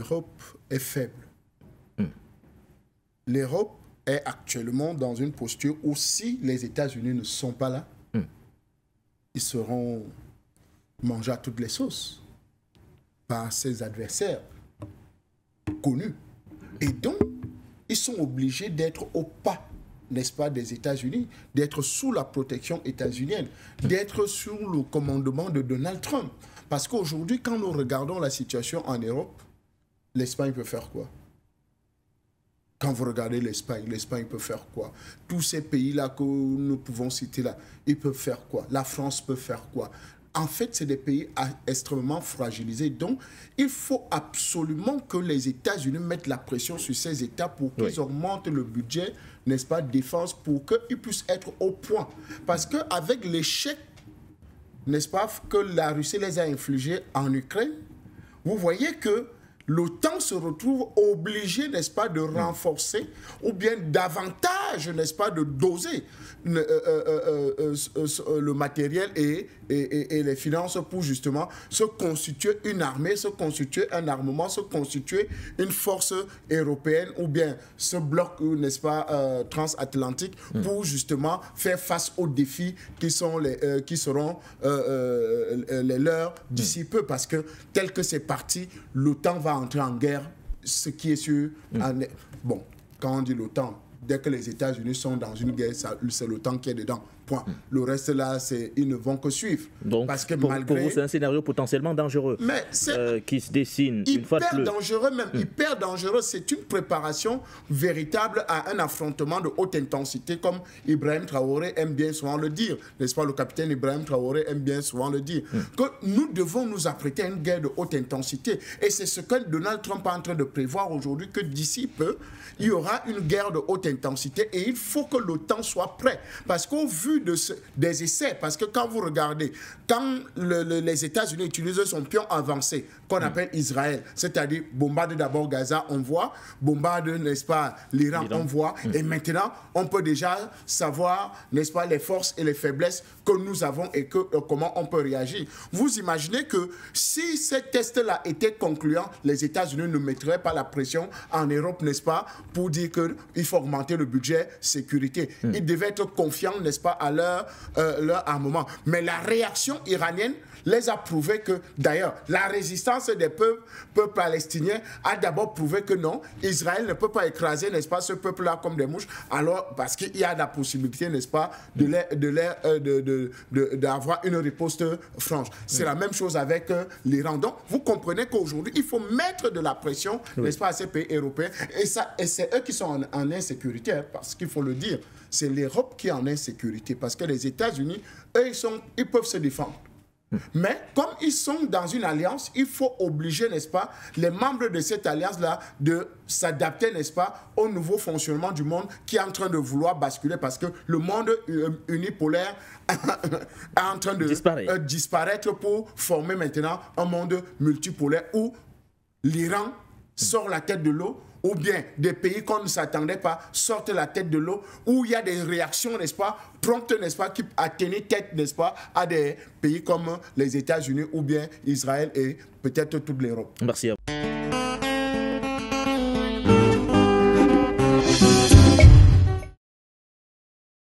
l'Europe est faible. L'Europe est actuellement dans une posture où si les États-Unis ne sont pas là, ils seront mangés à toutes les sauces par ses adversaires connus. Et donc, ils sont obligés d'être au pas, n'est-ce pas, des États-Unis, d'être sous la protection états-unienne, d'être sous le commandement de Donald Trump. Parce qu'aujourd'hui, quand nous regardons la situation en Europe, l'Espagne peut faire quoi? Quand vous regardez l'Espagne peut faire quoi? Tous ces pays-là que nous pouvons citer là, ils peuvent faire quoi? La France peut faire quoi? En fait, c'est des pays extrêmement fragilisés. Donc, il faut absolument que les États-Unis mettent la pression sur ces États pour qu'ils augmentent le budget, n'est-ce pas, défense, pour qu'ils puissent être au point. Parce qu'avec l'échec, n'est-ce pas, que la Russie les a infligés en Ukraine, vous voyez que l'OTAN se retrouve obligé, n'est-ce pas, de renforcer ou bien davantage, n'est-ce pas, de doser le matériel et les finances pour justement se constituer une armée, se constituer un armement, se constituer une force européenne ou bien ce bloc, n'est-ce pas, transatlantique pour justement faire face aux défis qui seront les leurs d'ici peu. Parce que tel que c'est parti, l'OTAN va entrer en guerre, ce qui est sûr. Bon, quand on dit l'OTAN, dès que les États-Unis sont dans une guerre, c'est l'OTAN qui est dedans. Point. Le reste là, ils ne vont que suivre. Donc, parce que pour vous, c'est un scénario potentiellement dangereux qui se dessine une fois de plus. Dangereux même, hyper dangereux. C'est une préparation véritable à un affrontement de haute intensité, comme Ibrahim Traoré aime bien souvent le dire. N'est-ce pas, le capitaine Ibrahim Traoré aime bien souvent le dire. Que nous devons nous apprêter à une guerre de haute intensité. Et c'est ce que Donald Trump est en train de prévoir aujourd'hui, que d'ici peu, il y aura une guerre de haute intensité et il faut que l'OTAN soit prêt. Parce qu'au vu des essais, parce que quand vous regardez, quand les États-Unis utilisent son pion avancé, qu'on appelle Israël, c'est-à-dire bombarde d'abord Gaza, on voit, bombarde, n'est-ce pas, l'Iran, on voit, et maintenant, on peut déjà savoir, n'est-ce pas, les forces et les faiblesses que nous avons et comment on peut réagir. Vous imaginez que si ces tests-là étaient concluants, les États-Unis ne mettraient pas la pression en Europe, n'est-ce pas, pour dire qu'il faut augmenter le budget sécurité. Ils devaient être confiants, n'est-ce pas, à leur armement. Mais la réaction iranienne les a prouvé que, d'ailleurs, la résistance des peuples palestiniens a d'abord prouvé que non, Israël ne peut pas écraser, n'est-ce pas, ce peuple-là comme des mouches, alors parce qu'il y a la possibilité, n'est-ce pas, d'avoir une riposte franche. C'est la même chose avec l'Iran. Donc, vous comprenez qu'aujourd'hui, il faut mettre de la pression, n'est-ce pas, à ces pays européens, et c'est eux qui sont en insécurité, hein, parce qu'il faut le dire, c'est l'Europe qui est en insécurité, parce que les États-Unis, eux, ils peuvent se défendre. Mais comme ils sont dans une alliance, il faut obliger, n'est-ce pas, les membres de cette alliance-là de s'adapter, n'est-ce pas, au nouveau fonctionnement du monde qui est en train de vouloir basculer parce que le monde unipolaire est en train de disparaître pour former maintenant un monde multipolaire où l'Iran sort la tête de l'eau, ou bien des pays qu'on ne s'attendait pas sortent la tête de l'eau, où il y a des réactions, n'est-ce pas, promptes, n'est-ce pas, qui atteignent tête, n'est-ce pas, à des pays comme les États-Unis ou bien Israël et peut-être toute l'Europe. Merci à vous.